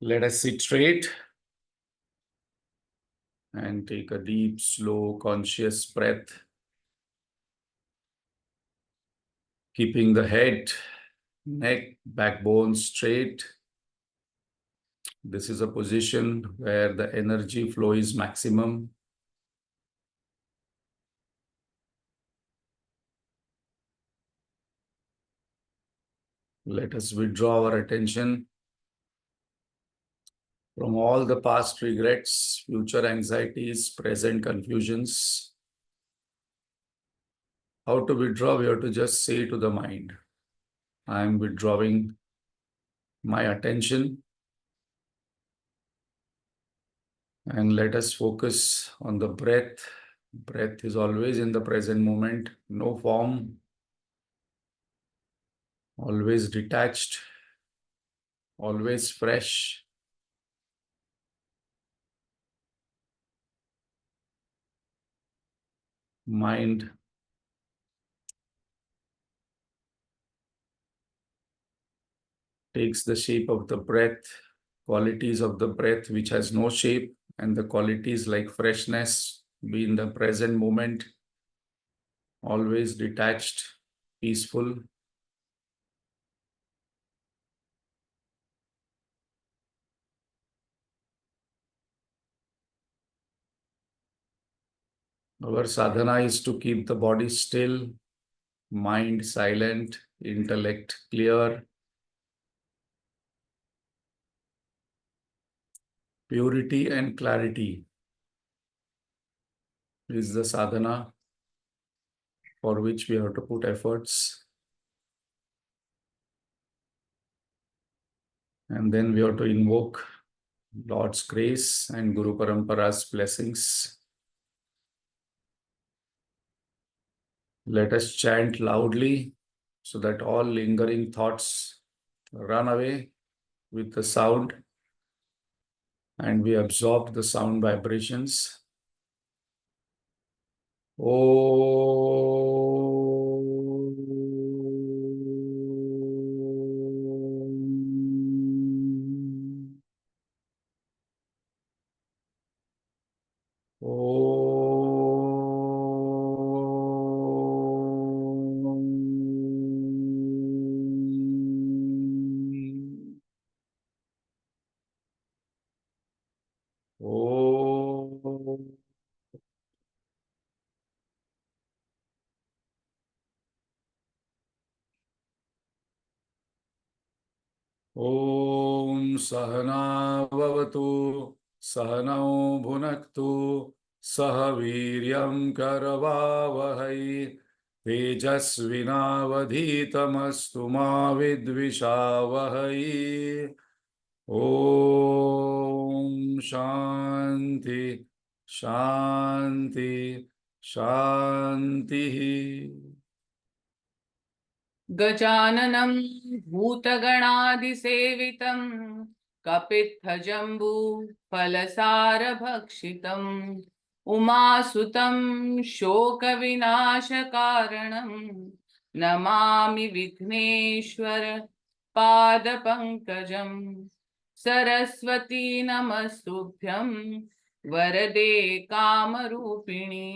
Let us sit straight and take a deep, slow, conscious breath, keeping the head, neck, backbone straight. This is a position where the energy flow is maximum. Let us withdraw our attention from all the past regrets, future anxieties, present confusions. How to withdraw? We have to just say to the mind, I am withdrawing my attention, and let us focus on the breath. Breath is always in the present moment, no form, always detached, always fresh. Mind takes the shape of the breath, qualities of the breath which has no shape, and the qualities like freshness, be in the present moment, always detached, peaceful. Our sadhana is to keep the body still, mind silent, intellect clear. Purity and clarity is the sadhana for which we have to put efforts. And then we have to invoke Lord's grace and Guru Parampara's blessings. Let us chant loudly so that all lingering thoughts run away with the sound and we absorb the sound vibrations. Om Sahana Bhavatu Sahanau Bhunaktu Sahaviryam Karavavahai Tejasvinavadhitamastu ma vidvishavahai. Om Shanti Shanti Shanti. गजाननं भूतगणादिसेवितं कपित्थजम्बूफलसारभक्षितम् उमासुतं शोकविनाशकारणं Namami Vighneshwar पादपङ्कजम् Saraswati नमस्तुभ्यं वरदे कामरूपिणि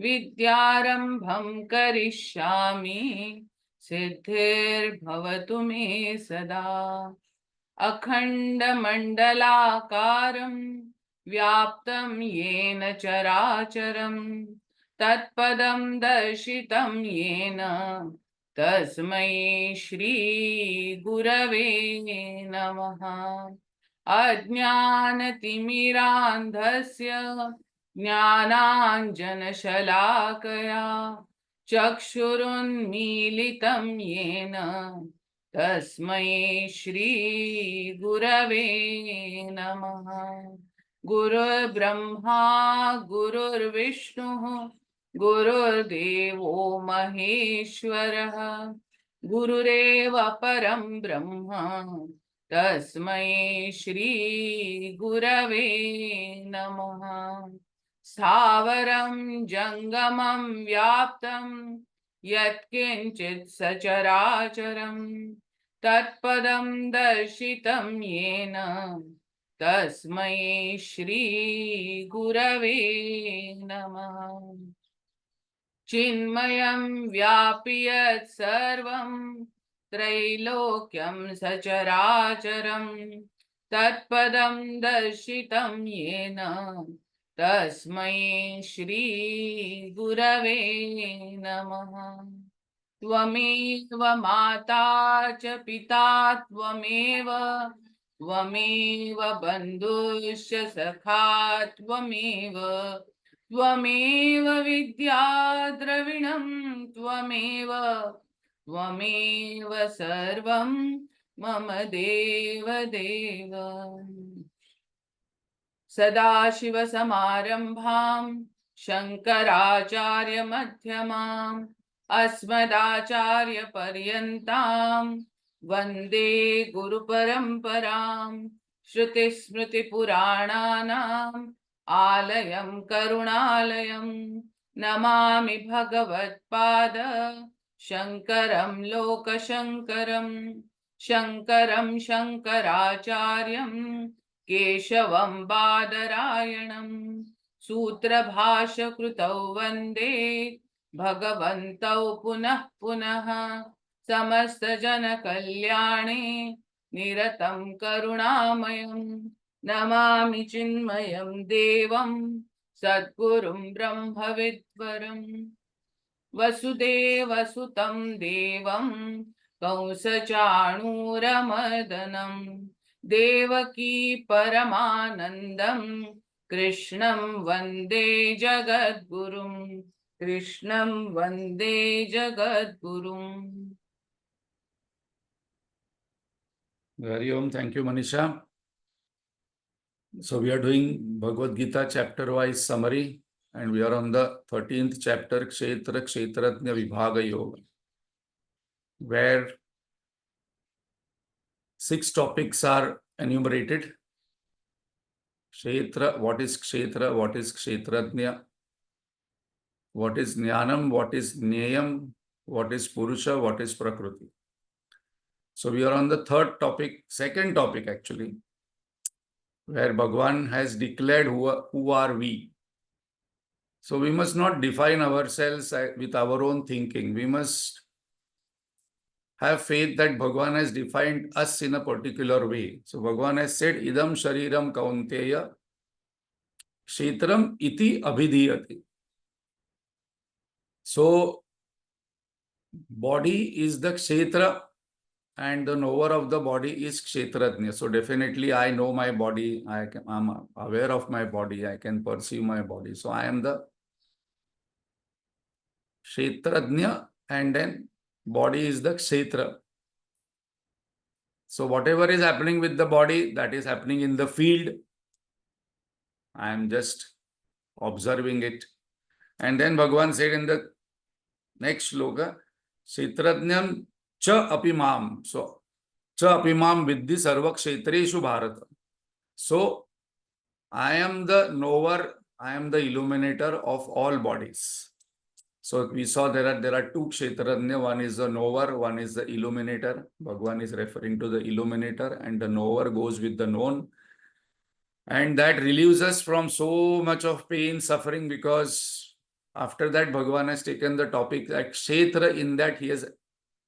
विद्यारम्भं करिष्यामि सिद्धिर्भवतु मे सदा। अखण्डमण्डलाकारं व्याप्तं येन चराचरं तत्पदं दर्शितं येन तस्मै श्री गुरवे नमः। अज्ञानतिमिरान्धस्य ज्ञानाञ्जनशलाकया चक्षुरुन्मीलितं येन तस्मै श्री गुरवे नमः। गुरुर्ब्रह्मा गुरुर्विष्णुः गुरुर्देवो महेश्वरः गुरुरेव परं ब्रह्म तस्मै श्री गुरवे नमः। स्थावरं जंगमं व्याप्तं यत्किंचित् सचराचरं तत्पदं दर्शितं येन तस्मै श्रीगुरवे नमः। चिन्मयं व्यापि यत् सर्वं त्रैलोक्यं सचराचरं तत्पदं दर्शितं येन तस्मै श्रीगुरवे नमः। त्वमेव माता च पिता त्वमेव बन्धुश्च सखा त्वमेव विद्या द्रविणं त्वमेव सर्वं मम देव देव। सदाशिवसमारम्भां शङ्कराचार्यमध्यमाम् अस्मदाचार्यपर्यन्तां वन्दे गुरुपरम्परां। श्रुतिस्मृतिपुराणानाम् आलयं करुणालयं नमामि भगवत्पाद शङ्करं लोकशङ्करं। शङ्करं शङ्कराचार्यं केशवं बादरायणं सूत्रभाष्यकृतौ वन्दे भगवन्तौ पुनः पुनः। समस्तजनकल्याणे निरतं करुणामयं नमामि चिन्मयं देवं सद्गुरुं ब्रह्मविद्वरम्। वसुदेवसुतं देवं कंसचाणूरमर्दनं देवकी परमानन्दं कृष्णं वन्दे जगद्गुरुं। कृष्णं वन्दे जगद्गुरुम्। Hari Om. Thank you, Manisha. So we are doing Bhagavad Gita chapter-wise summary, and we are on the 13th chapter, Kshetra Khetrajna Vibhag Yoga, where 6 topics are enumerated. Kshetra, what is Kshetra, what is Kshetrajna, what is Jnanam, what is Nyayam, what is Purusha, what is Prakriti. So we are on the third topic, second topic actually, where Bhagavan has declared who are we. So we must not define ourselves with our own thinking. We must have faith that Bhagavan has defined us in a particular way. So Bhagavan has said, Idam Shariram Kaunteya Kshetram Iti Abhidhiyate. So body is the Kshetra and the knower of the body is Kshetrajna. So definitely I know my body, I'm aware of my body, I can perceive my body. So I am the Kshetrajna and then body is the Kshetra. So whatever is happening with the body, that is happening in the field. I am just observing it. And then Bhagavan said in the next shloka, Kshetrajnam cha apimam. So, cha apimam viddhi sarva kshetreshu bharata. So, I am the knower, I am the illuminator of all bodies. So, we saw there are 2 Kshetrajna, one is the knower, one is the illuminator. Bhagavan is referring to the illuminator and the knower goes with the known. And that relieves us from so much of pain, suffering, because after that Bhagavan has taken the topic that Kshetra, in that he has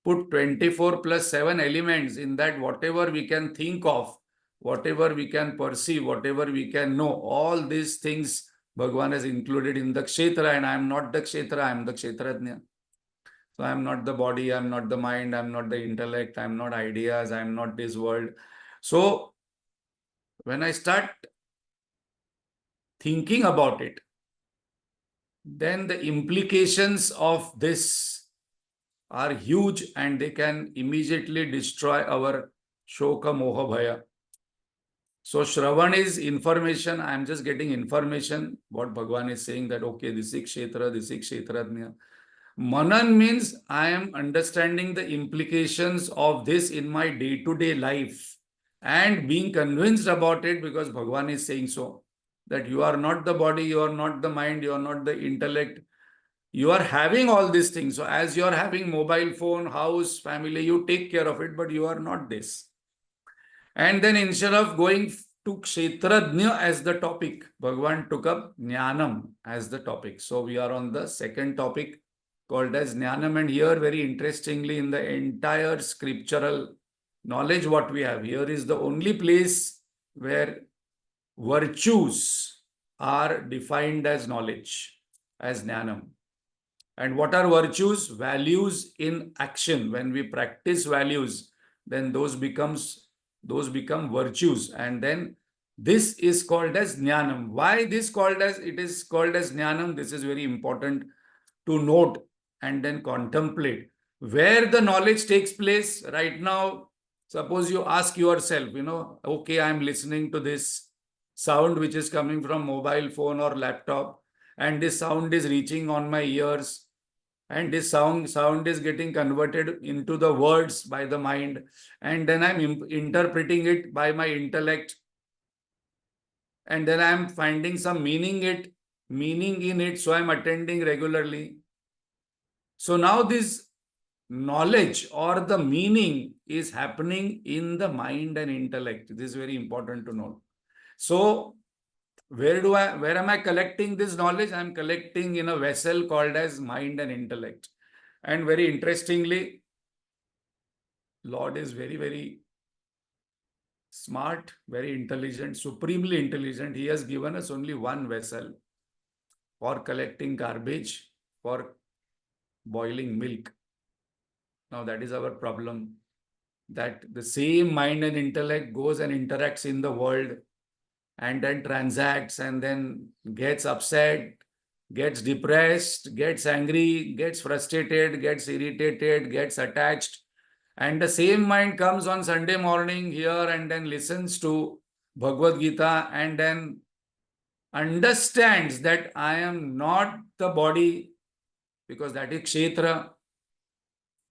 put 24 plus 7 elements in that whatever we can think of, whatever we can perceive, whatever we can know, all these things Bhagavan has included in the Kshetra, and I am not the Kshetra, I am the Kshetrajna. So I am not the body, I am not the mind, I am not the intellect, I am not ideas, I am not this world. So when I start thinking about it, then the implications of this are huge and they can immediately destroy our Shoka Moha Bhaya. So Shravan is information. I am just getting information. What Bhagavan is saying that, okay, this is Kshetra, this is Kshetrajna. Manan means I am understanding the implications of this in my day-to-day life and being convinced about it because Bhagavan is saying so. That you are not the body, you are not the mind, you are not the intellect, You are having all these things. So as you are having mobile phone, house, family, you take care of it, but you are not this. And then instead of going to Kshetrajna as the topic, Bhagavan took up Jnanam as the topic. So we are on the second topic called as Jnanam. And here, very interestingly, in the entire scriptural knowledge what we have, here is the only place where virtues are defined as knowledge, as Jnanam. And what are virtues? Values in action. When we practice values, then those become virtues. And then this is called as jnanam. Why it is called as jnanam? This is very important to note and then contemplate. Where the knowledge takes place right now, suppose you ask yourself, okay, I'm listening to this sound which is coming from mobile phone or laptop, and this sound is reaching on my ears, and this sound is getting converted into the words by the mind, and then I'm interpreting it by my intellect, and then I'm finding some meaning in it, so I'm attending regularly. So now this knowledge or the meaning is happening in the mind and intellect. This is very important to note. So where am I collecting this knowledge? I'm collecting in a vessel called as mind and intellect. And very interestingly, Lord is very, very smart, very intelligent, supremely intelligent. He has given us only one vessel for collecting garbage, for boiling milk. Now that is our problem, that the same mind and intellect goes and interacts in the world, and then transacts, and then gets upset, gets depressed, gets angry, gets frustrated, gets irritated, gets attached. And the same mind comes on Sunday morning here and then listens to Bhagavad Gita and then understands that I am not the body, because that is Kshetra.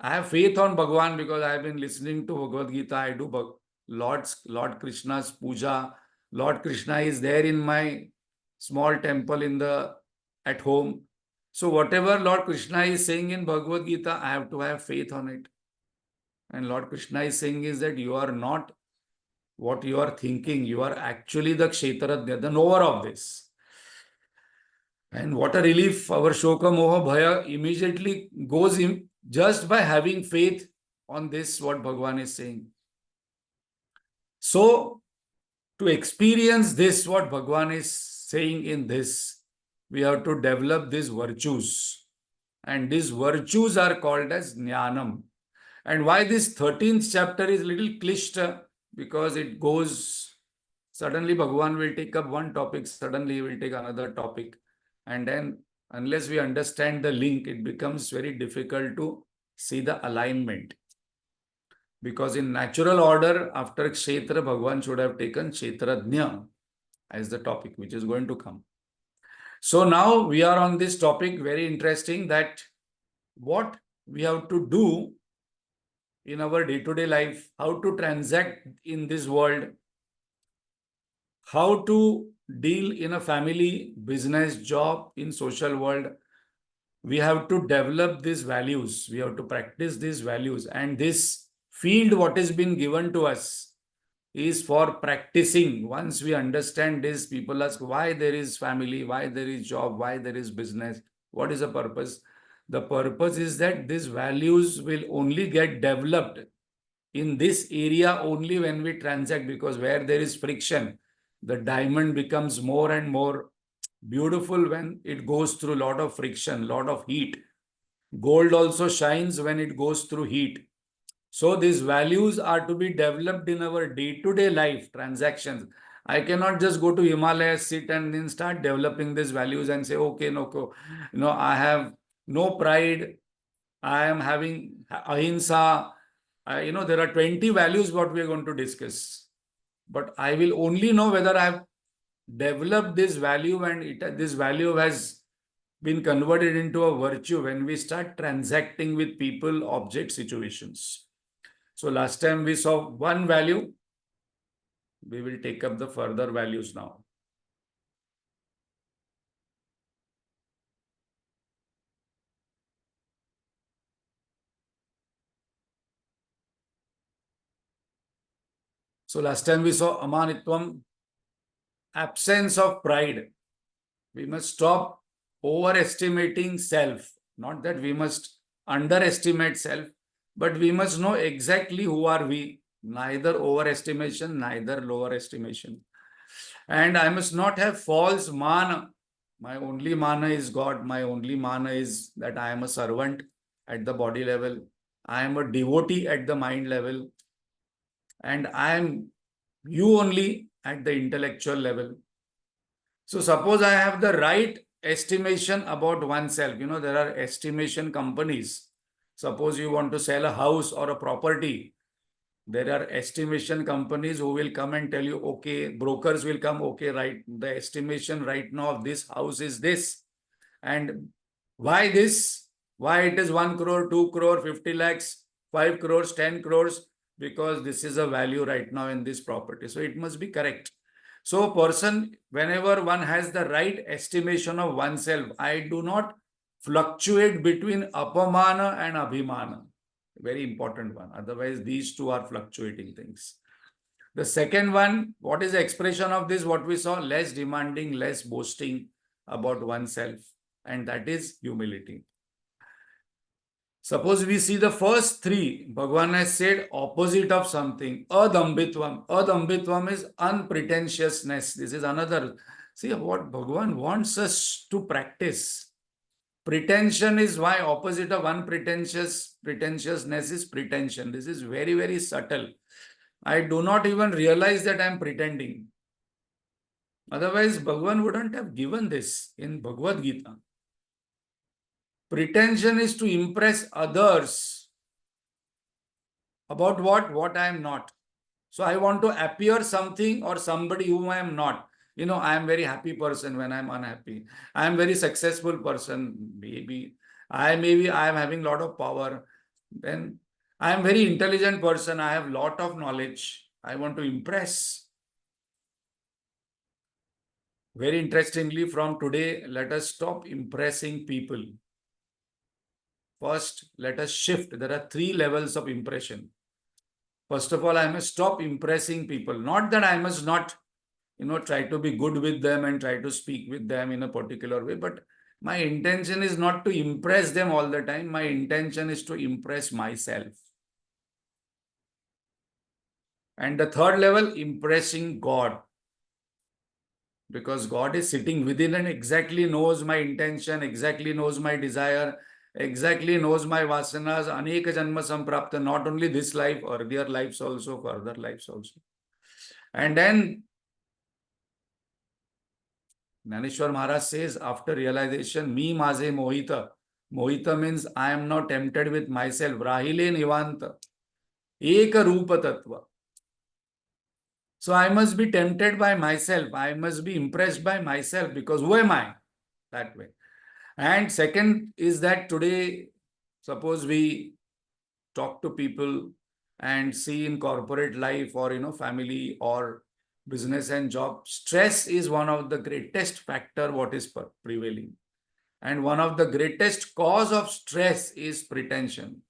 I have faith on Bhagavan because I have been listening to Bhagavad Gita. I do Lord Krishna's puja. Lord Krishna is there in my small temple at home. So whatever Lord Krishna is saying in Bhagavad Gita, I have to have faith on it. And Lord Krishna is saying is that you are not what you are thinking. You are actually the Kshetrajna, the knower of this. And what a relief our Shoka Moha Bhaya immediately goes in just by having faith on this, what Bhagavan is saying. So, to experience this, what Bhagavan is saying in this, we have to develop these virtues. And these virtues are called as Jnanam. And why this 13th chapter is little clished? Because it goes, suddenly Bhagavan will take up one topic, suddenly he will take another topic. And then unless we understand the link, it becomes very difficult to see the alignment. Because in natural order, after Kshetra, Bhagavan should have taken Kshetrajna as the topic, which is going to come. So now we are on this topic, very interesting, that what we have to do in our day-to-day life, how to transact in this world, how to deal in a family, business, job, in social world. We have to develop these values. We have to practice these values. And this field, what has been given to us, is for practicing. Once we understand this, people ask why there is family, why there is job, why there is business. What is the purpose? The purpose is that these values will only get developed in this area only when we transact, because where there is friction, the diamond becomes more and more beautiful when it goes through a lot of friction, lot of heat. Gold also shines when it goes through heat. So these values are to be developed in our day-to-day life transactions. I cannot just go to Himalayas, sit and then start developing these values and say, okay, no, I have no pride. I am having ahimsa. There are 20 values what we are going to discuss. But I will only know whether I have developed this value and this value has been converted into a virtue when we start transacting with people, objects, situations. So last time we saw one value. We will take up the further values now. So last time we saw amanitvam, absence of pride. We must stop overestimating self. Not that we must underestimate self, but we must know exactly who are we. Neither overestimation, neither lower estimation. And I must not have false mana. My only mana is God. My only mana is that I am a servant at the body level. I am a devotee at the mind level. And I am you only at the intellectual level. So suppose I have the right estimation about oneself. You know, there are estimation companies. Suppose you want to sell a house or a property. There are estimation companies who will come and tell you, okay, brokers will come, okay, right, the estimation right now of this house is this. And why this? Why it is 1 crore, 2 crore, 50 lakhs, 5 crores, 10 crores? Because this is a value right now in this property. So it must be correct. So person, whenever one has the right estimation of oneself, I do not fluctuate between apamana and abhimana. Very important one. Otherwise, these two are fluctuating things. The second one, what is the expression of this? What we saw, less demanding, less boasting about oneself. And that is humility. Suppose we see the first three, Bhagavan has said opposite of something, adambitvam. Adambitvam is unpretentiousness. This is another. See what Bhagavan wants us to practice. Pretension is why opposite of pretentiousness is pretension. This is very, very subtle. I do not even realize that I am pretending. Otherwise, Bhagavan wouldn't have given this in Bhagavad Gita. Pretension is to impress others about what I am not. So I want to appear something or somebody whom I am not. You know, I am very happy person when I am unhappy. I am very successful person. Maybe I am having a lot of power. Then I am very intelligent person. I have lot of knowledge. I want to impress. Very interestingly, from today, let us stop impressing people. First, let us shift. There are three levels of impression. First of all, I must stop impressing people. Not that I must not, try to be good with them and try to speak with them in a particular way, but my intention is not to impress them all the time. My intention is to impress myself. And the third level, impressing God. Because God is sitting within and exactly knows my intention, exactly knows my desire, exactly knows my vasanas, aneka janma samprapta, not only this life, earlier lives also, further lives also. And then Naneshwar Maharaj says, after realization, me maze mohita. Mohita means I am not tempted with myself. Rahile nivanta. Eka rupa tattva. So I must be tempted by myself. I must be impressed by myself because who am I? That way. And second is that today, suppose we talk to people and see in corporate life or, family or business and job, stress is one of the greatest factor what is prevailing. And one of the greatest cause of stress is pretension.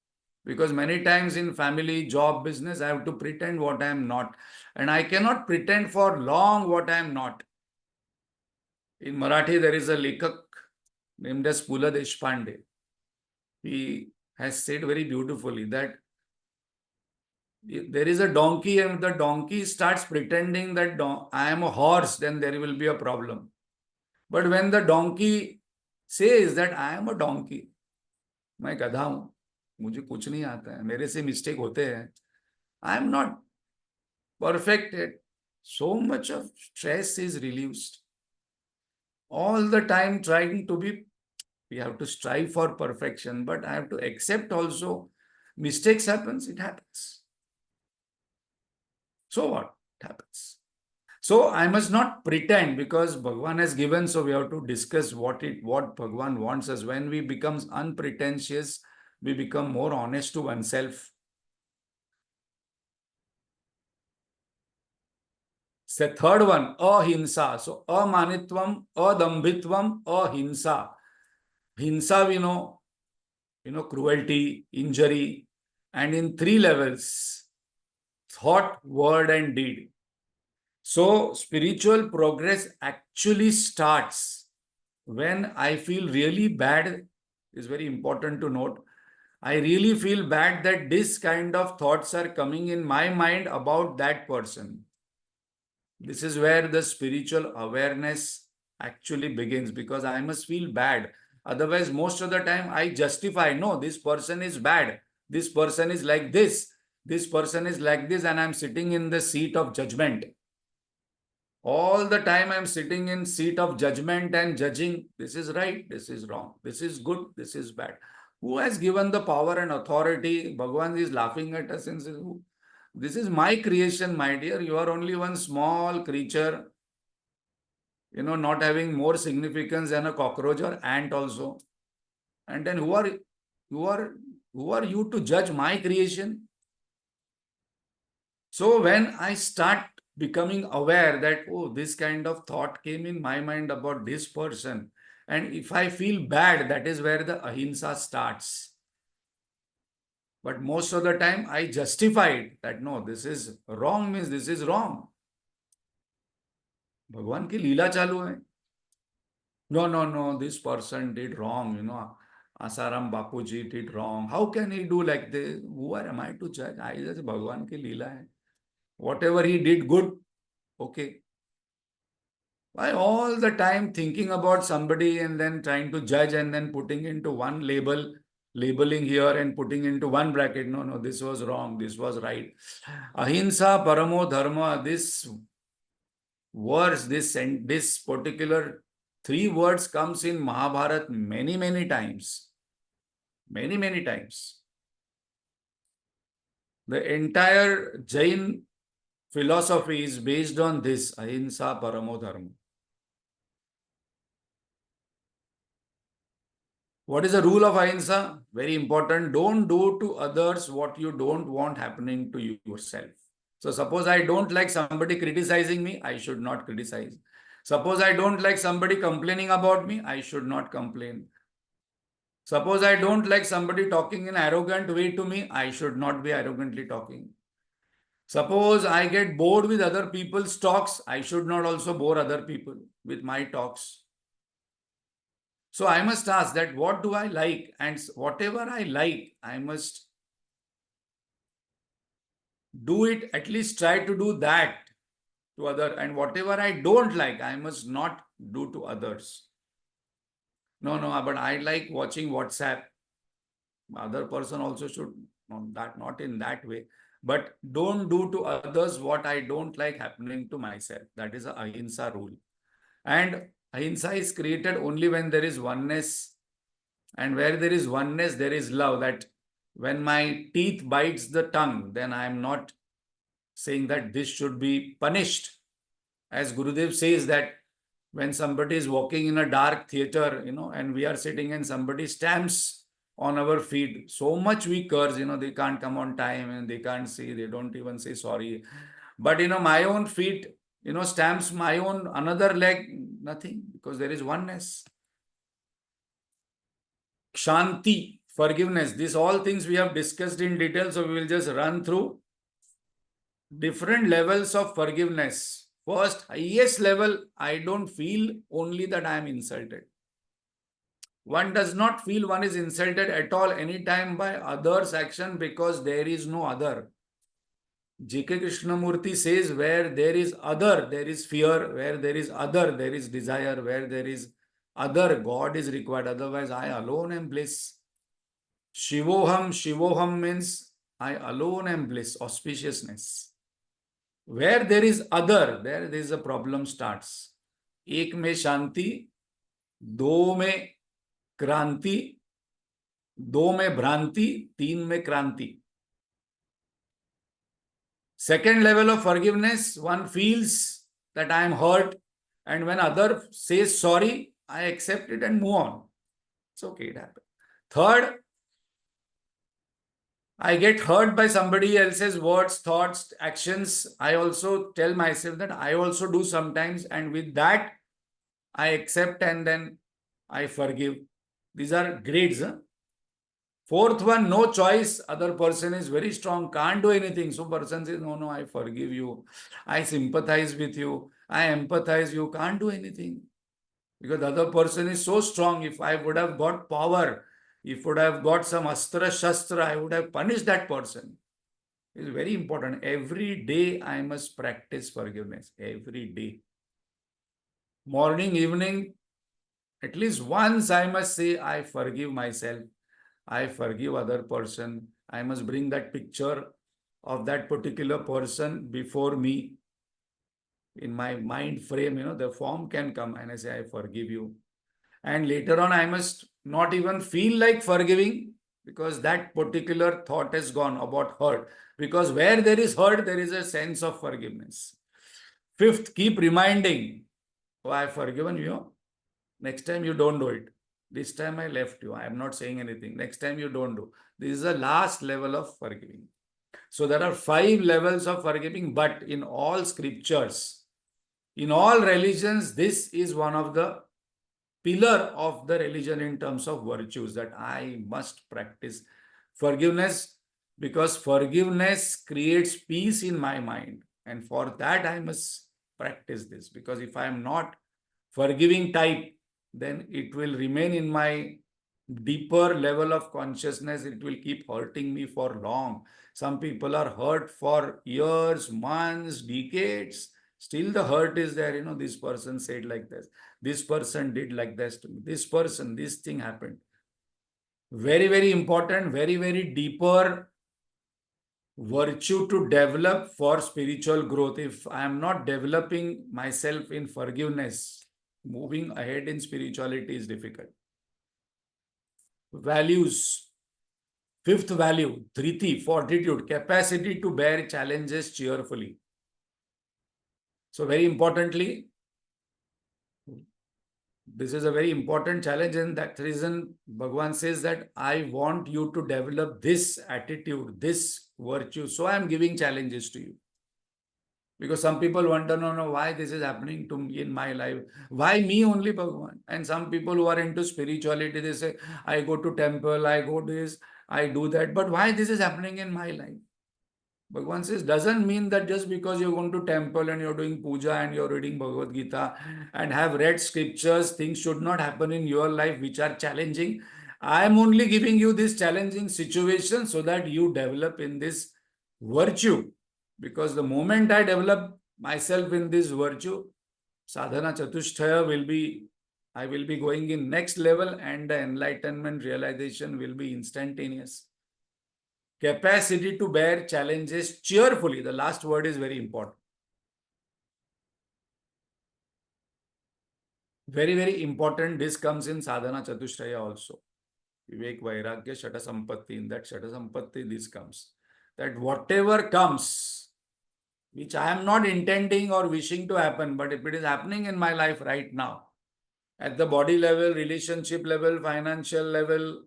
Because many times in family, job, business, I have to pretend what I am not. And I cannot pretend for long what I am not. In Marathi, there is a lekak named as Pula Deshpande. He has said very beautifully that there is a donkey and the donkey starts pretending that I am a horse, then there will be a problem. But when the donkey says that I am a donkey, मैं गधा हूं, मुझे कुछ नहीं आता है, मेरे से मिस्टेक होते हैं, I am not perfected. So much of stress is released. All the time trying to be, we have to strive for perfection, but I have to accept also mistakes happens, it happens. So what? It happens. So I must not pretend because Bhagavan has given, so we have to discuss what Bhagavan wants us. When we become unpretentious, we become more honest to oneself. The third one, ahimsa. So amanitvam, adambitvam, ahimsa. Hinsa we know, cruelty, injury, and in three levels. thought, word, and deed. So, spiritual progress actually starts when I feel really bad. Is very important to note. I really feel bad that this kind of thoughts are coming in my mind about that person. This is where the spiritual awareness actually begins, because I must feel bad. Otherwise, most of the time I justify, no, this person is bad. This person is like this. This person is like this, and I'm sitting in the seat of judgment. All the time I'm sitting in seat of judgment and judging, this is right, this is wrong, this is good, this is bad. Who has given the power and authority? Bhagavan is laughing at us and says, this is my creation, my dear. You are only one small creature, not having more significance than a cockroach or ant also. And then who are who are you to judge my creation? So when I start becoming aware that, oh, this kind of thought came in my mind about this person, and if I feel bad, that is where the ahimsa starts. But most of the time I justify it that no, this is wrong, means this is wrong. भगवान की लीला चालू है. No, no, no, this person did wrong, Asaram Bapuji did wrong. How can he do like this? Who am I to judge? I just Bhagwan ki leela hai. Whatever he did good, okay. Why all the time thinking about somebody and then trying to judge and then putting into one label, labeling here and putting into one bracket? No, no, this was wrong, this was right. Ahimsa, paramo dharma, this words, this particular three words comes in Mahabharata many, many times. Many, many times. The entire Jain philosophy is based on this, ahimsa paramo dharma. What is the rule of ahimsa? Very important. Don't do to others what you don't want happening to yourself. So suppose I don't like somebody criticizing me, I should not criticize. Suppose I don't like somebody complaining about me, I should not complain. Suppose I don't like somebody talking in an arrogant way to me, I should not be arrogantly talking. Suppose I get bored with other people's talks, I should not also bore other people with my talks. So I must ask that what do I like, and whatever I like, I must do it, at least try to do that to other, and whatever I don't like, I must not do to others. No, no, but I like watching WhatsApp. Other person also should, not in that way. But don't do to others what I don't like happening to myself. That is a ahimsa rule. And ahimsa is created only when there is oneness. And where there is oneness, there is love. That when my teeth bites the tongue, then I am not saying that this should be punished. As Gurudev says that when somebody is walking in a dark theater, and we are sitting and somebody stamps on our feet, so much we curse, they can't come on time and they can't see, they don't even say sorry. But, my own feet, stamps my own another leg, nothing, because there is oneness. Shanti, forgiveness, these all things we have discussed in detail, so we will just run through different levels of forgiveness. First, highest level, I don't feel only that I am insulted. One does not feel one is insulted at all anytime by others' action, because there is no other. J.K. Krishnamurti says, where there is other, there is fear. Where there is other, there is desire. Where there is other, God is required. Otherwise, I alone am bliss. Shivoham, Shivoham means I alone am bliss, auspiciousness. Where there is other, there is a problem starts. एक में शांति, दो में क्रांति, दो में भ्रांति, तीन में क्रांति. Second level of forgiveness, one feels that I am hurt, and when other says sorry, I accept it and move on. It's okay, it happened. Third, I get hurt by somebody else's words, thoughts, actions. I also tell myself that I also do sometimes, and with that, I accept and then I forgive. These are grades. Huh? Fourth one, no choice. Other person is very strong, can't do anything. So person says, no, I forgive you. I sympathize with you. I empathize you. Can't do anything. Because the other person is so strong. If I would have got power, if would have got some astra shastra, I would have punished that person. It's very important. Every day I must practice forgiveness. Every day. Morning, evening, at least once I must say, I forgive myself. I forgive other person. I must bring that picture of that particular person before me in my mind frame. The form can come and I say, I forgive you. And later on, I must not even feel like forgiving because that particular thought has gone about hurt. Because where there is hurt, there is a sense of forgiveness. Fifth, keep reminding, oh, I have forgiven you. Next time you don't do it. This time I left you. I am not saying anything. Next time you don't do. This is the last level of forgiving. So there are 5 levels of forgiving, but in all scriptures, in all religions, this is one of the pillar of the religion in terms of virtues that I must practice forgiveness because forgiveness creates peace in my mind. And for that, I must practice this because if I am not forgiving type, then it will remain in my deeper level of consciousness. It will keep hurting me for long. Some people are hurt for years, months, decades. Still the hurt is there. This person said like this person did like this to me, this person, this thing happened. Very, very important, very, very deeper virtue to develop for spiritual growth. If I am not developing myself in forgiveness, moving ahead in spirituality is difficult. Values. Fifth value, dhriti, fortitude, capacity to bear challenges cheerfully. So very importantly, this is a very important challenge, and that reason Bhagavan says that I want you to develop this attitude, this virtue. So I am giving challenges to you. Because some people want to know why this is happening to me in my life. Why me only, Bhagavan? And some people who are into spirituality, they say, I go to temple, I go this, I do that. But why this is happening in my life? Bhagavan says, doesn't mean that just because you're going to temple and you're doing puja and you're reading Bhagavad Gita and have read scriptures, things should not happen in your life which are challenging. I am only giving you this challenging situation so that you develop in this virtue. Because the moment I develop myself in this virtue, sadhana chatushtaya I will be going in next level and the enlightenment realization will be instantaneous. Capacity to bear challenges cheerfully. The last word is very important. Very, very important. This comes in sadhana chatushraya also. Vivek, Vairagya, Shata Sampatti. In that Shata Sampatti, this comes. That whatever comes, which I am not intending or wishing to happen, but if it is happening in my life right now, at the body level, relationship level, financial level,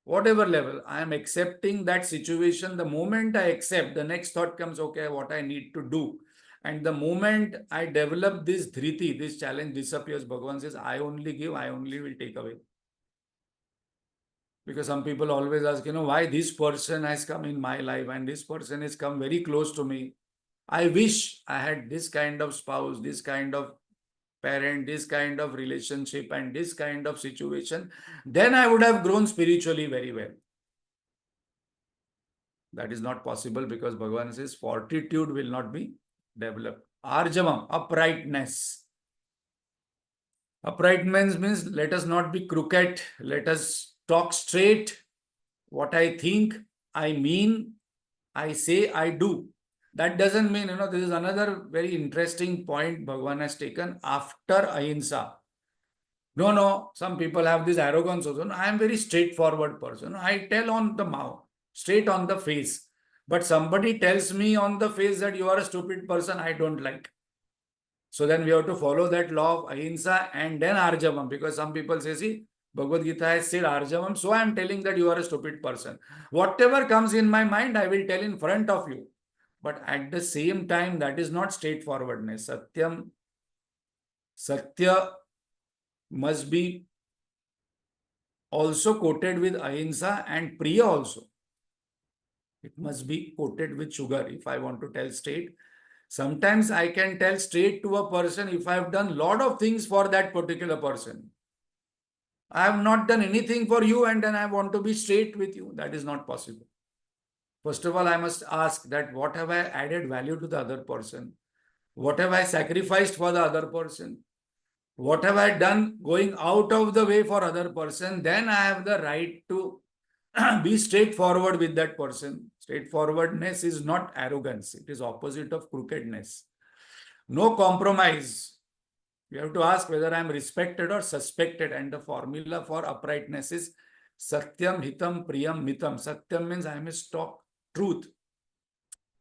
whatever level, I am accepting that situation. The moment I accept, the next thought comes, okay, what I need to do. And the moment I develop this dhriti, this challenge disappears. Bhagavan says, I only give, I only will take away. Because some people always ask, why this person has come in my life and this person has come very close to me. I wish I had this kind of spouse, this kind of parent, this kind of relationship and this kind of situation. Then I would have grown spiritually very well. That is not possible because Bhagavan says fortitude will not be developed. Arjavam, uprightness. Uprightness means let us not be crooked. Let us talk straight. What I think, I mean, I say, I do. That doesn't mean, this is another very interesting point Bhagavan has taken after ahimsa. No, some people have this arrogance also. No, I am very straightforward person. I tell on the mouth, straight on the face. But somebody tells me on the face that you are a stupid person, I don't like. So then we have to follow that law of ahimsa and then arjavam. Because some people say, see, Bhagavad Gita has said arjavam, so I am telling that you are a stupid person. Whatever comes in my mind, I will tell in front of you. But at the same time, that is not straightforwardness. Satya must be also coated with ahimsa and priya also. It must be coated with sugar if I want to tell straight. Sometimes I can tell straight to a person if I have done lot of things for that particular person. I have not done anything for you and then I want to be straight with you. That is not possible. First of all, I must ask that what have I added value to the other person? What have I sacrificed for the other person? What have I done going out of the way for other person? Then I have the right to be straightforward with that person. Straightforwardness is not arrogance. It is opposite of crookedness. No compromise. You have to ask whether I am respected or suspected. And the formula for uprightness is Satyam, Hitam, Priyam, Mitam. Satyam means I must talk truth.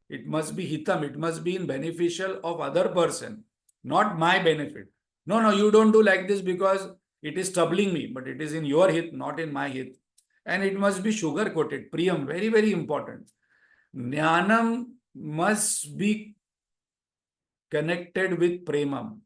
It must be Hitam. It must be in beneficial of other person, not my benefit. No, no, you don't do like this because it is troubling me, but it is in your hit, not in my hit. And it must be sugar coated. Priyam, very, very important. Jnanam must be connected with Premam.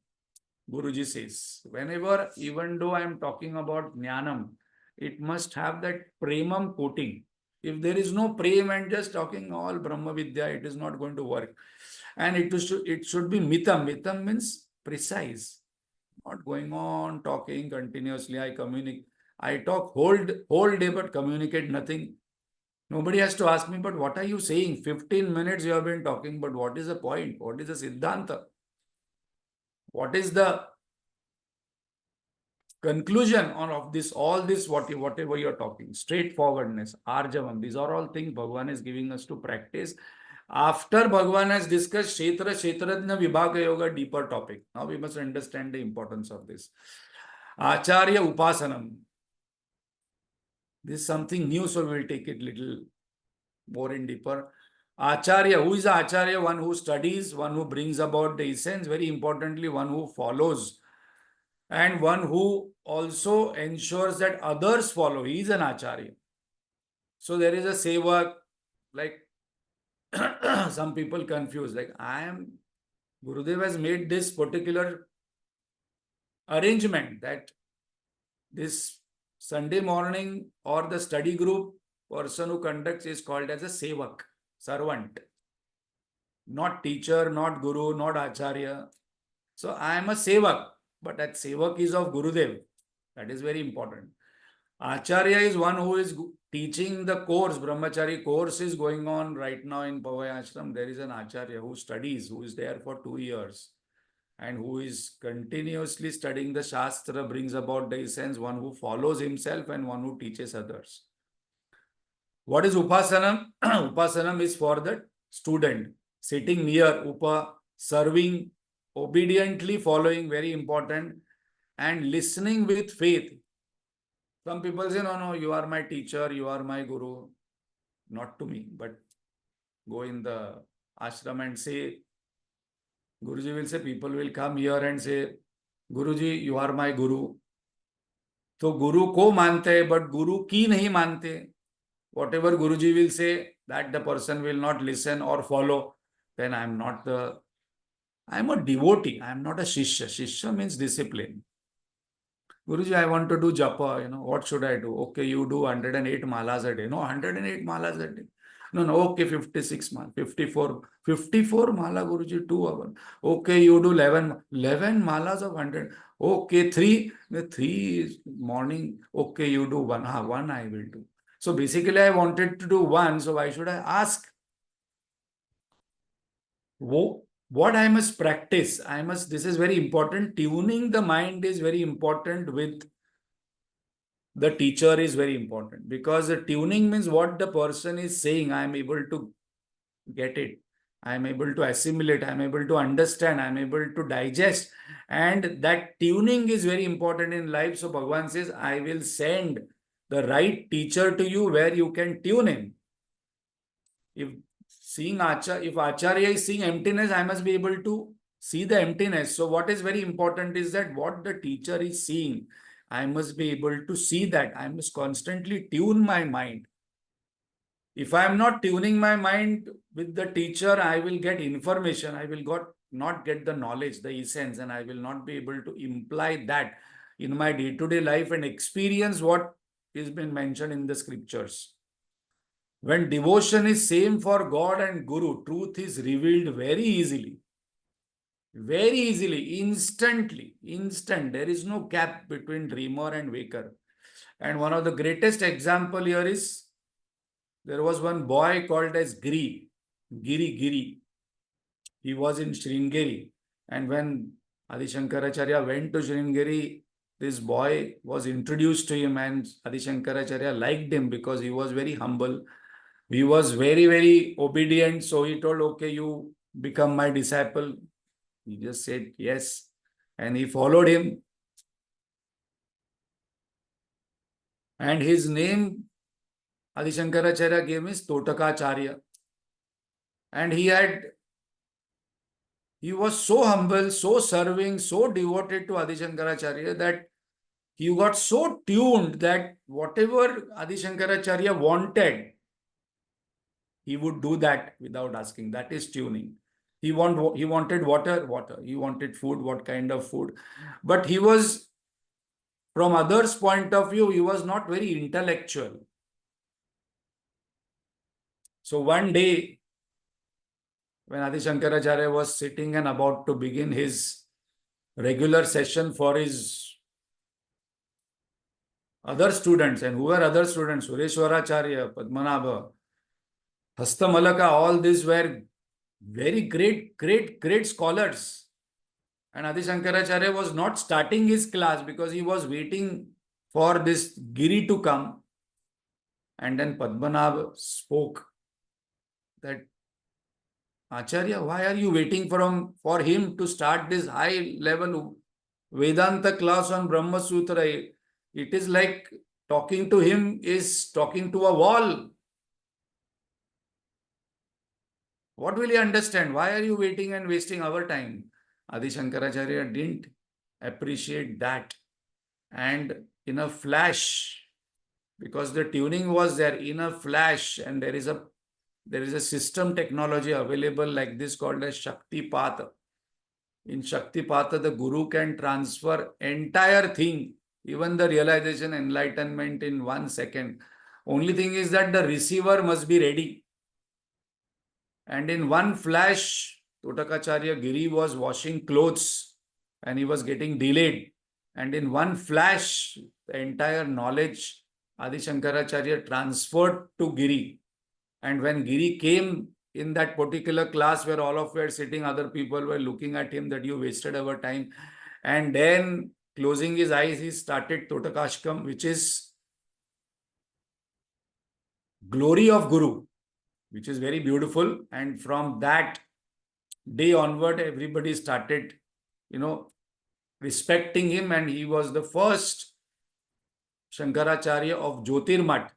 Guruji says, whenever, even though I am talking about Jnanam, it must have that Premam coating. If there is no Prem and just talking all Brahma Vidya, it is not going to work. And it should be Mitam. Mitam means precise. Not going on talking continuously. I talk whole day, but communicate nothing. Nobody has to ask me, but what are you saying? 15 minutes you have been talking, but what is the point? What is the Siddhanta? What is the conclusion on of this, all this, whatever you're talking? Straightforwardness, arjavam, these are all things Bhagavan is giving us to practice. After Bhagavan has discussed Kshetrajna Vibhag Yoga, deeper topic. Now we must understand the importance of this. Acharya Upasanam. This is something new, so we will take it little more in deeper. Acharya, who is the Acharya? One who studies, one who brings about the essence, very importantly, one who follows, and one who also ensures that others follow. He is an Acharya. So there is a sevak, like some people confuse, like Gurudev has made this particular arrangement that this Sunday morning or the study group person who conducts is called as a sevak, servant. Not teacher, not guru, not acharya. So I am a sevak, but that sevak is of Gurudev. That is very important. Acharya is one who is teaching the course. Brahmachari course is going on right now in Pavai Ashram. There is an Acharya who studies, who is there for 2 years and who is continuously studying the Shastra, brings about the essence, one who follows himself and one who teaches others. What is Upasanam? Upasanam is for the student, sitting near Upa, serving, obediently following, very important, and listening with faith. Some people say, no, no, you are my teacher, you are my guru. Not to me, but go in the ashram and say, Guruji will say, people will come here and say, Guruji, you are my guru. So guru ko mante, but guru ki nahi mante. Whatever Guruji will say, that the person will not listen or follow, then I am a devotee. I am not a shishya. Shishya means discipline. Guruji, I want to do japa, what should I do? Okay, you do 108 malas a day. No, 108 malas a day. No, no, okay, 56 malas, 54 mala, Guruji, 2 hours. Okay, you do 11 malas of 100. Okay, 3 is morning. Okay, you do 1. 1 I will do. So basically, I wanted to do 1, so why should I ask? What I must practice? This is very important. Tuning the mind is very important with the teacher is very important, because the tuning means what the person is saying, I am able to get it. I am able to assimilate. I am able to understand. I am able to digest. And that tuning is very important in life. So Bhagavan says, I will send the right teacher to you where you can tune in. If Acharya is seeing emptiness, I must be able to see the emptiness. So what is very important is that what the teacher is seeing, I must be able to see that. I must constantly tune my mind. If I am not tuning my mind with the teacher, I will get information. I will not get the knowledge, the essence, and I will not be able to imply that in my day-to-day life and experience what is been mentioned in the scriptures. When devotion is same for God and Guru, truth is revealed very easily. Very easily, instantly, instant. There is no gap between dreamer and waker. And one of the greatest example here is there was one boy called as Giri. He was in Sringeri. And when Adi Shankaracharya went to Sringeri, this boy was introduced to him and Adi Shankaracharya liked him because he was very humble. He was very, very obedient. So he told, okay, you become my disciple. He just said yes. And he followed him. And his name, Adi Shankaracharya gave is Totakacharya. And he was so humble, so serving, so devoted to Adi Shankaracharya that he got so tuned that whatever Adi Shankaracharya wanted, he would do that without asking. That is tuning. He wanted water. He wanted food, what kind of food. But he was, from others' point of view, he was not very intellectual. So one day, when Adi Shankaracharya was sitting and about to begin his regular session for his other students, and who were other students? Sureshwaracharya, Padmanabha, Hastamalaka, all these were very great scholars. And Adi Shankaracharya was not starting his class because he was waiting for this Giri to come. And then Padmanabha spoke that, Acharya, why are you waiting for him to start this high level Vedanta class on Brahma Sutra? It is like talking to him is talking to a wall. What will he understand? Why are you waiting and wasting our time? Adi Shankaracharya didn't appreciate that. And in a flash, because the tuning was there, in a flash, and there is a system technology available like this called as Shakti Path. In Shakti Path, the Guru can transfer entire thing, even the realization, enlightenment in 1 second. Only thing is that the receiver must be ready. And in one flash, Totakacharya Giri was washing clothes and he was getting delayed. And in one flash, the entire knowledge Adi Shankaracharya transferred to Giri. And when Giri came in that particular class where all of were sitting, other people were looking at him that you wasted our time. And then closing his eyes, he started Totakashkam, which is glory of Guru, which is very beautiful. And from that day onward, everybody started, respecting him. And he was the first Shankaracharya of Jyotirmat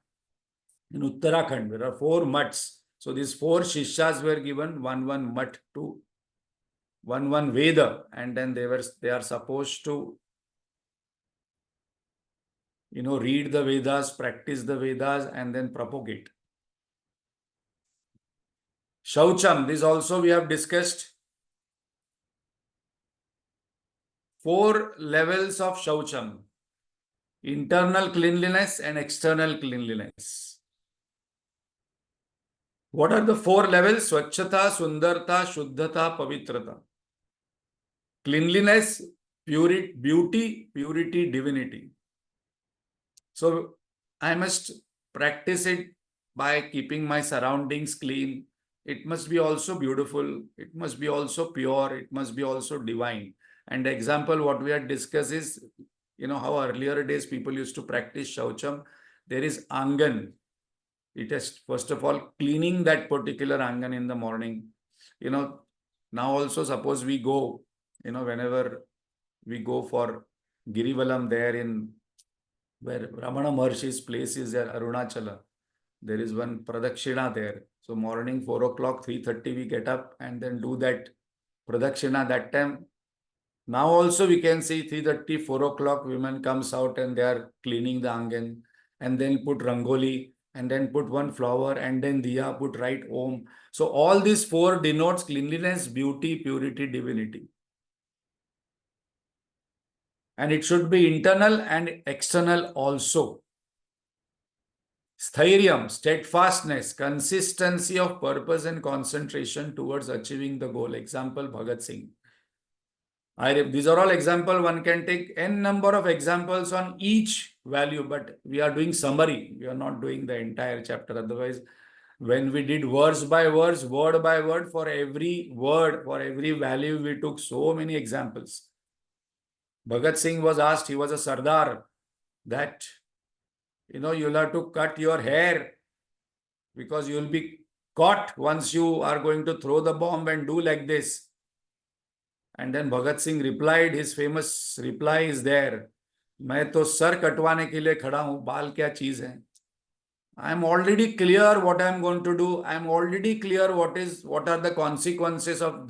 in Uttarakhand. There are 4 mats. So these 4 Shishyas were given one mat to one Veda. And then they are supposed to, read the Vedas, practice the Vedas, and then propagate. Shaucham, this also we have discussed. 4 levels of Shaucham. Internal cleanliness and external cleanliness. What are the 4 levels? Swachhata, Sundarta, Shuddhata, Pavitrata. Cleanliness, beauty, purity, divinity. So I must practice it by keeping my surroundings clean. It must be also beautiful. It must be also pure. It must be also divine. And the example what we had discussed is, how earlier days people used to practice Shaucham. There is Angan. It is, first of all, cleaning that particular Angan in the morning. Now also suppose we go, whenever we go for Girivalam there in where Ramana Maharshi's place is there, Arunachala. There is one Pradakshina there. So morning 4 o'clock, 3:30 we get up and then do that Pradakshina. That time, now also we can see 3:30, 4 o'clock, women comes out and they are cleaning the Angan and then put Rangoli and then put one flower and then Diya, put right Om. So all these 4 denotes cleanliness, beauty, purity, divinity. And it should be internal and external also. Sthairiam, steadfastness, consistency of purpose and concentration towards achieving the goal. Example, Bhagat Singh. These are all examples. One can take n number of examples on each value, but we are doing summary. We are not doing the entire chapter. Otherwise, when we did verse by verse, word by word, for every word, for every value, we took so many examples. Bhagat Singh was asked, he was a Sardar, that, you'll have to cut your hair because you'll be caught once you are going to throw the bomb and do like this. And then Bhagat Singh replied, his famous reply is there, मैं तो sir कटवाने के लिए खड़ा हूं, बाल क्या चीज है. I am already clear what I am going to do. I am already clear what are the consequences of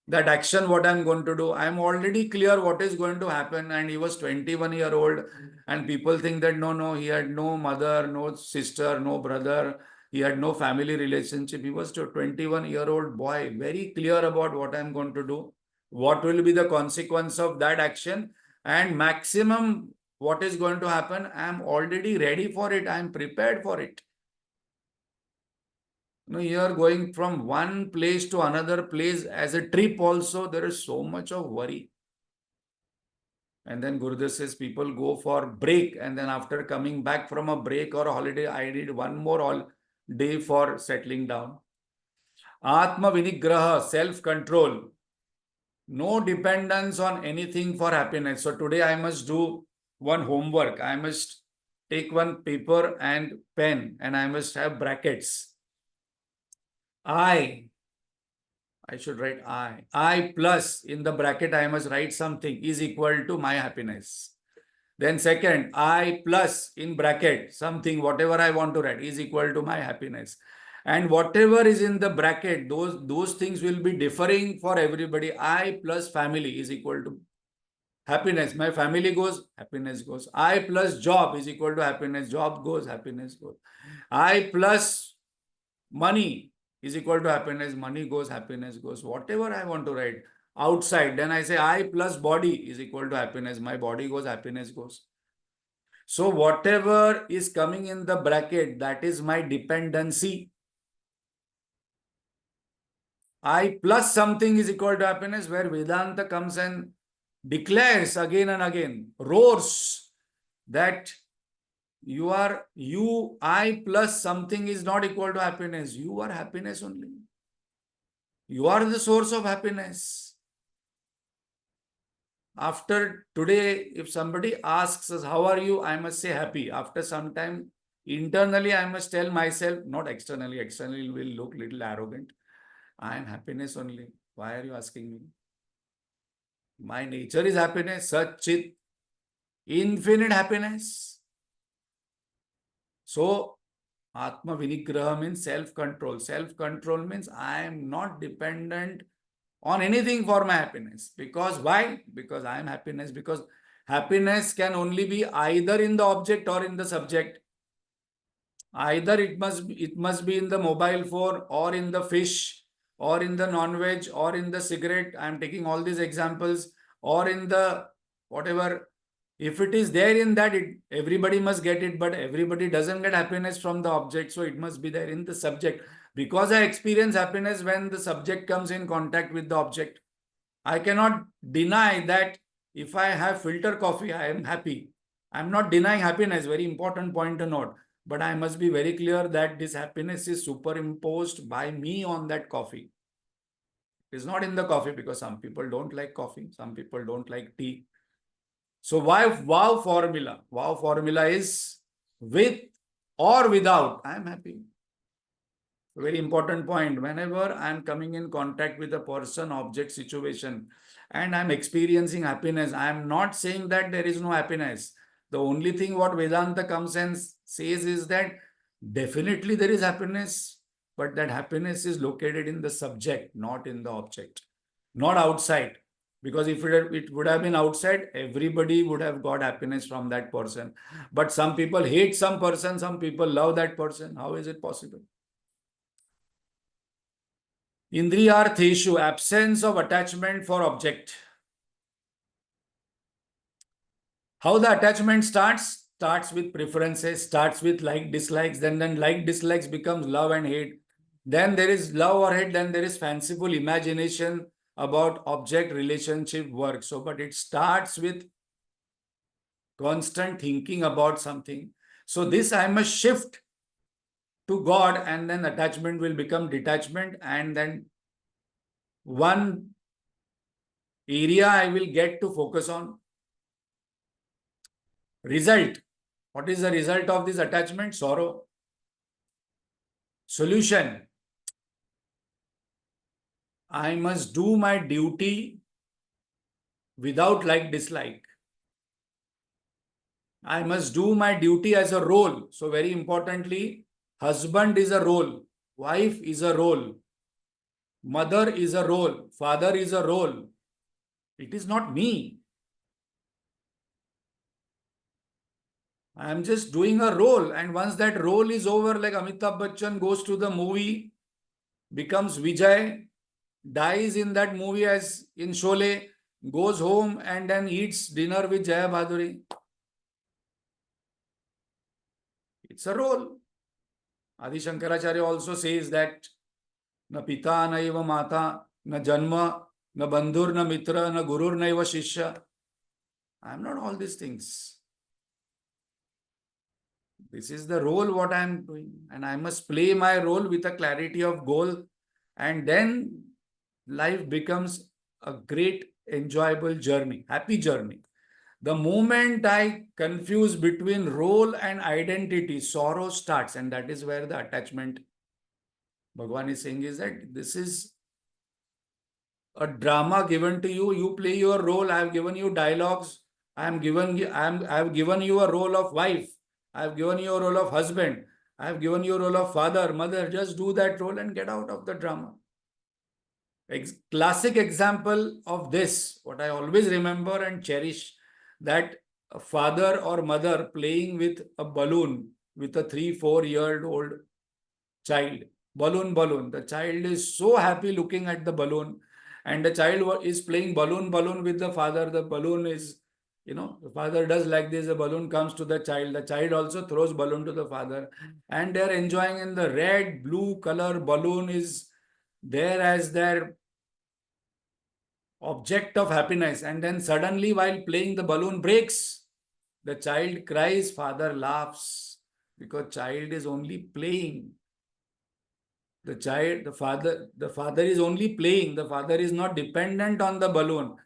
that action, what I'm going to do. I'm already clear what is going to happen. And he was 21-year-old, and people think that no, he had no mother, no sister, no brother. He had no family relationship. He was a 21-year-old boy, very clear about what I'm going to do, what will be the consequence of that action, and maximum what is going to happen. I'm already ready for it. I'm prepared for it. You are going from one place to another place as a trip also, there is so much of worry. And then Gurudev says people go for break, and then after coming back from a break or a holiday, I did one more day for settling down. Atma Vinigraha, self-control. No dependence on anything for happiness. So today I must do one homework. I must take one paper and pen, and I must have brackets. I should write I. I plus in the bracket, I must write something is equal to my happiness. Then second, I plus in bracket something, whatever I want to write is equal to my happiness. And whatever is in the bracket, those things will be differing for everybody. I plus family is equal to happiness. My family goes, happiness goes. I plus job is equal to happiness. Job goes, happiness goes. I plus money is equal to happiness. Money goes, happiness goes. Whatever I want to write outside, then I say I plus body is equal to happiness. My body goes, happiness goes. So whatever is coming in the bracket, that is my dependency. I plus something is equal to happiness, where Vedanta comes and declares again and again, roars that I plus something is not equal to happiness. You are happiness only. You are the source of happiness. After today, if somebody asks us, how are you? I must say happy. After some time, internally, I must tell myself, not externally. Externally will look little arrogant. I am happiness only. Why are you asking me? My nature is happiness, Sat Chit, infinite happiness. So, Atma Vinigraha means self-control. Self-control means I am not dependent on anything for my happiness. Because why? Because I am happiness. Because happiness can only be either in the object or in the subject. Either it must be in the mobile phone, or in the fish, or in the non-veg, or in the cigarette. I am taking all these examples, or in the whatever. If it is there in that, everybody must get it, but everybody doesn't get happiness from the object. So it must be there in the subject. Because I experience happiness when the subject comes in contact with the object. I cannot deny that if I have filter coffee, I am happy. I am not denying happiness, very important point to note. But I must be very clear that this happiness is superimposed by me on that coffee. It is not in the coffee, because some people don't like coffee, some people don't like tea. So why wow formula? Wow formula is with or without, I am happy. Very important point. Whenever I am coming in contact with a person, object, situation, and I am experiencing happiness, I am not saying that there is no happiness. The only thing what Vedanta comes and says is that definitely there is happiness, but that happiness is located in the subject, not in the object, not outside. Because if it would have been outside, everybody would have got happiness from that person. But some people hate some person, some people love that person. How is it possible? Indriyartheshu, absence of attachment for object. How the attachment starts? starts with preferences, starts with like dislikes, then like dislikes becomes love and hate. Then there is love or hate, then there is fanciful imagination about object relationship work. So, but it starts with constant thinking about something. So this I must shift to God, and then attachment will become detachment, and then one area I will get to focus on. Result. What is the result of this attachment? Sorrow. Solution. I must do my duty without like dislike. I must do my duty as a role. So very importantly, husband is a role, wife is a role, mother is a role, father is a role. It is not me. I am just doing a role. And once that role is over, like Amitabh Bachchan goes to the movie, becomes Vijay, dies in that movie as in Sholay, goes home and then eats dinner with Jaya Bhaduri. It's a role. Adi Shankaracharya also says that na pita na eva mata, na janma, na bandhur, na mitra, na gurur, na eva shishya. I am not all these things. This is the role what I am doing, and I must play my role with a clarity of goal, and then life becomes a great, enjoyable journey, happy journey. The moment I confuse between role and identity, sorrow starts, and that is where the attachment, Bhagavan is saying, is that this is a drama given to you. You play your role. I have given you dialogues. I have given you a role of wife. I have given you a role of husband. I have given you a role of father, mother. Just do that role and get out of the drama. Classic example of this, what I always remember and cherish, that a father or mother playing with a balloon with a 3-4 year old child. Balloon. The child is so happy looking at the balloon, and the child is playing balloon with the father. The balloon is, the father does like this, the balloon comes to the child. The child also throws balloon to the father, and they're enjoying, in the red, blue color balloon is there as their object of happiness. And then suddenly, while playing, the balloon breaks. The child cries, father laughs, because child is only playing. The father is only playing. The father is not dependent on the balloon,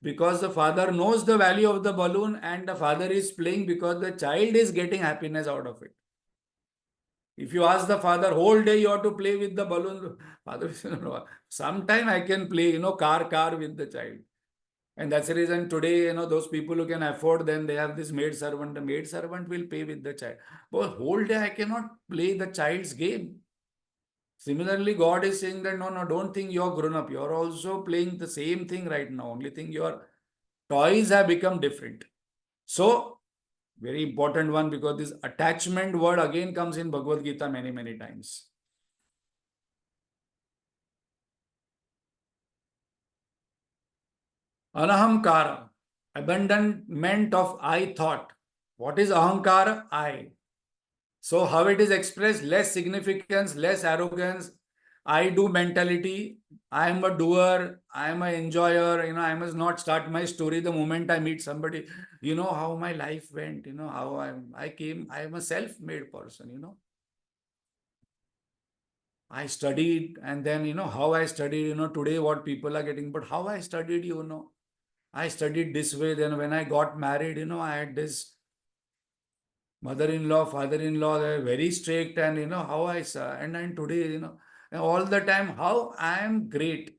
because the father knows the value of the balloon, and the father is playing because the child is getting happiness out of it. If you ask the father, whole day you have to play with the balloon, father says, no, sometime I can play, car with the child. And that's the reason today, those people who can afford, then they have this maid servant. The maid servant will pay with the child. But whole day I cannot play the child's game. Similarly, God is saying that no, don't think you're grown up. You're also playing the same thing right now. Only thing your toys have become different. So, very important one, because this attachment word again comes in Bhagavad Gita many, many times. Anahamkara, abandonment of I thought. What is ahankara? I. So how it is expressed? Less significance, less arrogance, I do mentality. I am a doer. I am an enjoyer. I must not start my story the moment I meet somebody. How my life went. How I came. I am a self-made person. I studied, and then how I studied. Today what people are getting, but how I studied. I studied this way. Then when I got married, I had this mother-in-law, father-in-law, they were very strict, and how I saw, and then today, all the time, how I am great.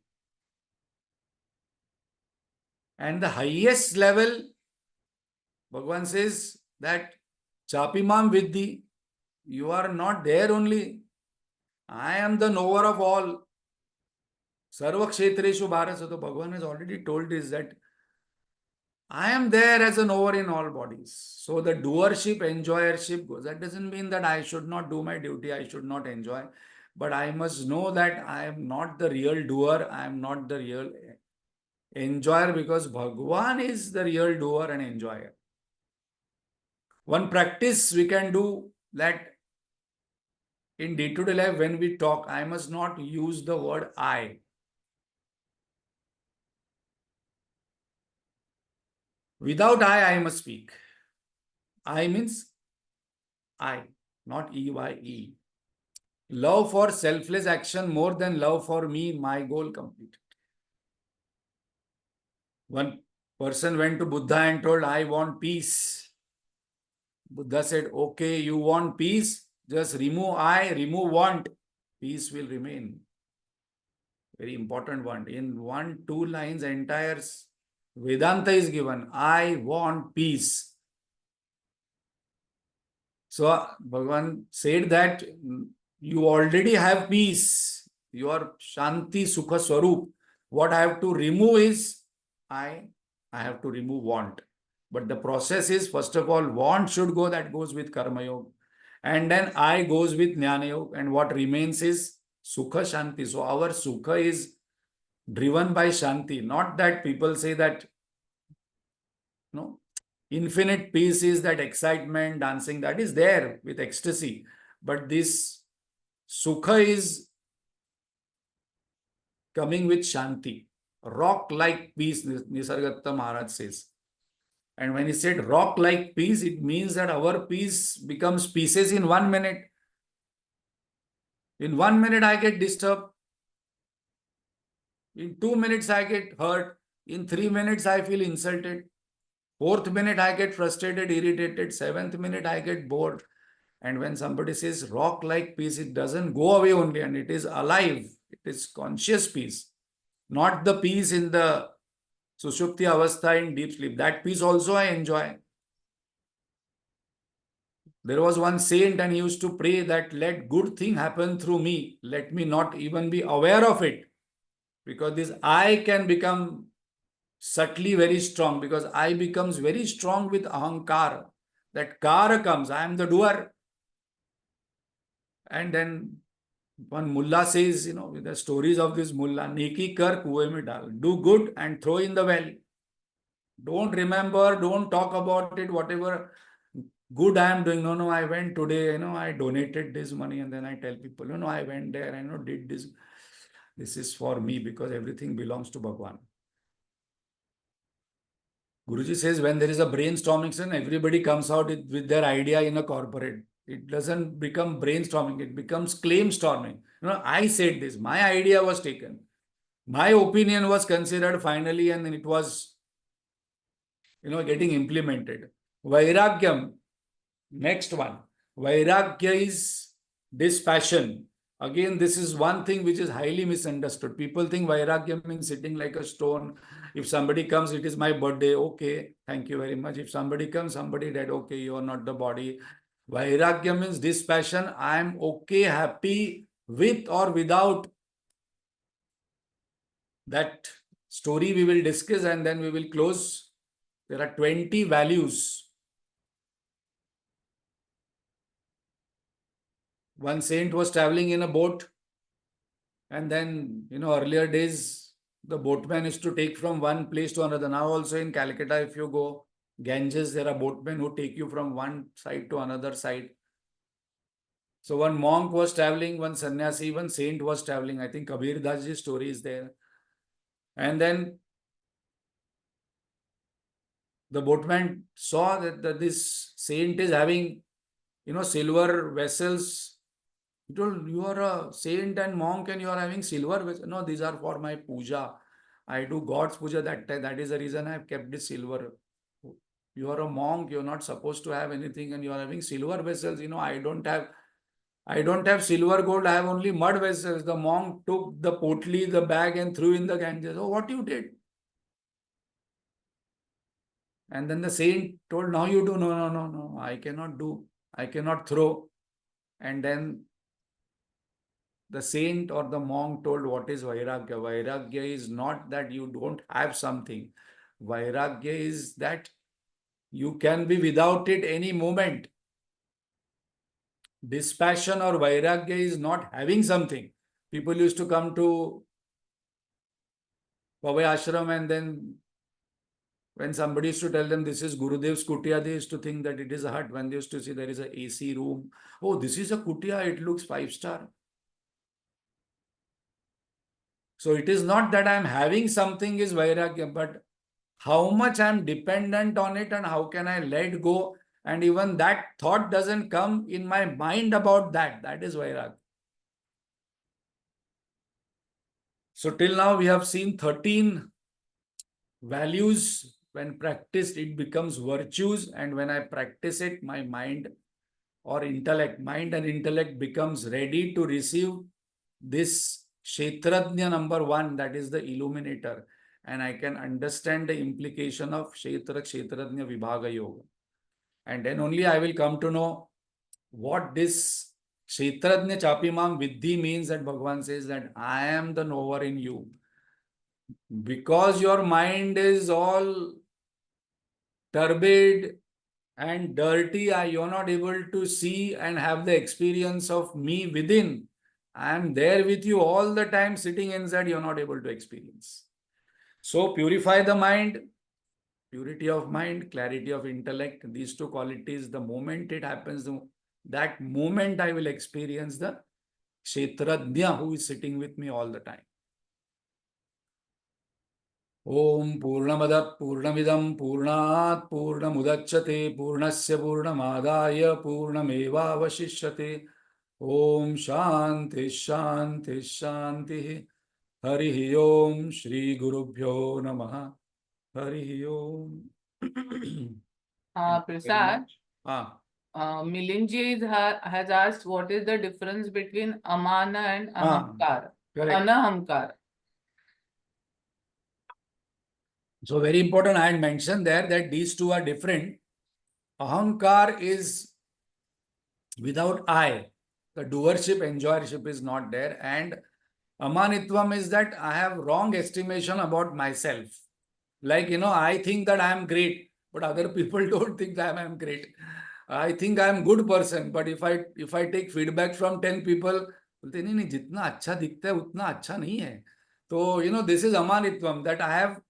And the highest level, Bhagavan says that Chapimam Vidhi, you are not there only. I am the knower of all. Sarva Kshetreshu Bharat. So Bhagavan has already told us that I am there as a knower in all bodies. So the doership, enjoyership goes. That doesn't mean that I should not do my duty, I should not enjoy. But I must know that I am not the real doer, I am not the real enjoyer, because Bhagavan is the real doer and enjoyer. One practice we can do that in day-to-day life when we talk, I must not use the word I. Without I must speak. I means I, not EYE. Love for selfless action more than love for me, my goal completed. One person went to Buddha and told, I want peace. Buddha said, okay, you want peace? Just remove I, remove want. Peace will remain. Very important one. In 1-2 lines, entire Vedanta is given. I want peace. So Bhagavan said that you already have peace. You are Shanti Sukha Swarup. What I have to remove is I have to remove want. But the process is, first of all, want should go, that goes with Karma Yoga. And then I goes with Jnana Yoga. And what remains is Sukha Shanti. So our Sukha is driven by Shanti. Not that people say that, no, infinite peace is that excitement, dancing, that is there with ecstasy. But this Sukha is coming with Shanti. Rock like peace, Nisargadatta Maharaj says. And when he said rock like peace, it means that our peace becomes pieces in 1 minute. In 1 minute, I get disturbed. In 2 minutes, I get hurt. In 3 minutes, I feel insulted. Fourth minute, I get frustrated, irritated. Seventh minute, I get bored. And when somebody says rock like peace, it doesn't go away only, and it is alive. It is conscious peace, not the peace in the Sushupti Avastha in deep sleep. That peace also I enjoy. There was one saint and he used to pray that let good thing happen through me. Let me not even be aware of it. Because this I can become subtly very strong, because I becomes very strong with ahankar. That kara comes, I am the doer. And then one mullah says, with the stories of this mullah, neki kar kuwe mein dal. Do good and throw in the well. Don't remember, don't talk about it, whatever good I am doing. No, I went today, I donated this money, and then I tell people, I went there, did this. This is for me, because everything belongs to Bhagwan. Guruji says when there is a brainstorming session, everybody comes out with their idea in a corporate. It doesn't become brainstorming, it becomes claim storming. I said this, my idea was taken. My opinion was considered finally, and then it was, getting implemented. Vairagyam, next one. Vairagya is dispassion. Again, this is one thing which is highly misunderstood. People think Vairagya means sitting like a stone. If somebody comes, it is my birthday. Okay, thank you very much. If somebody comes, somebody dead. Okay, you are not the body. Vairagya means dispassion. I am okay, happy with or without. That story we will discuss and then we will close. There are 20 values. One saint was traveling in a boat, and then, earlier days, the boatman is to take from one place to another. Now also in Calcutta, if you go Ganges, there are boatmen who take you from one side to another side. So one monk was traveling, one sannyasi, one saint was traveling. I think Kabir Das's story is there. And then the boatman saw that this saint is having, silver vessels. He told, you are a saint and monk and you are having silver vessels. No, these are for my puja. I do God's puja that time. That is the reason I have kept this silver. You are a monk, you're not supposed to have anything, and you are having silver vessels. I don't have silver gold, I have only mud vessels. The monk took the potli, the bag, and threw in the Ganges. Oh, what you did? And then the saint told, now you do. No, I cannot do. I cannot throw. And then the saint or the monk told, what is Vairagya? Vairagya is not that you don't have something. Vairagya is that you can be without it any moment. Dispassion or Vairagya is not having something. People used to come to Pavai Ashram and then When somebody used to tell them this is Gurudev's kutia, they used to think that it is a hut. When they used to see there is a AC room, oh, this is a kutia, it looks 5-star. So it is not that I am having something is vairagya, but how much I am dependent on it and how can I let go. And even that thought doesn't come in my mind about that. That is vairagya. So till now we have seen 13 values. When practiced, it becomes virtues. And when I practice it, my mind and intellect becomes ready to receive this Kshetrajna number 1, that is the illuminator. And I can understand the implication of Kshetrajna Vibhag Yoga. And then only I will come to know what this Kshetrajna Chapimam Vidhi means, that Bhagavan says that I am the knower in you. Because your mind is all turbid and dirty, you're not able to see and have the experience of me within. I am there with you all the time, sitting inside, you're not able to experience. So purify the mind, purity of mind, clarity of intellect, these two qualities, the moment it happens, that moment I will experience the Kshetrajna who is sitting with me all the time. ओम पूर्णमद पूर्णमिदं पूर्णात् पूर्णमुदच्यते पूर्णस्य पूर्णमादाय पूर्णमेवावशिष्यते ओम शांति शांति शांति हरि ओम श्री गुरुभ्यो नमः हरि ओम Thank you very Prasad, much. Ah, Milinji has asked what is the difference between Amana and Ahamkar. correct. Anahamkar. So very important, I had mentioned there that these two are different. Ahankar is without I. The doership, enjoyership is not there. And Amanitvam is that I have wrong estimation about myself. Like, I think that I am great, but other people don't think that I am great. I think I am good person, but if I take feedback from 10 people, बोलते नहीं नहीं जितना अच्छा दिखता है उतना अच्छा नहीं है. तो this is Amanitvam, that I have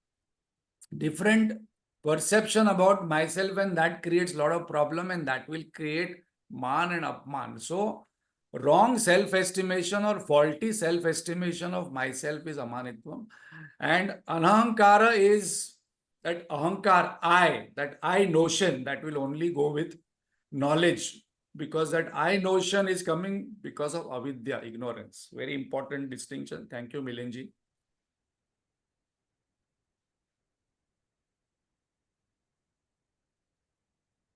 different perception about myself, and that creates a lot of problem, and that will create man and apman. So wrong self-estimation or faulty self-estimation of myself is amanitvam, and anahankara is that ahankar, that I notion, that will only go with knowledge, because that I notion is coming because of avidya, ignorance. Very important distinction. Thank you, Milinji.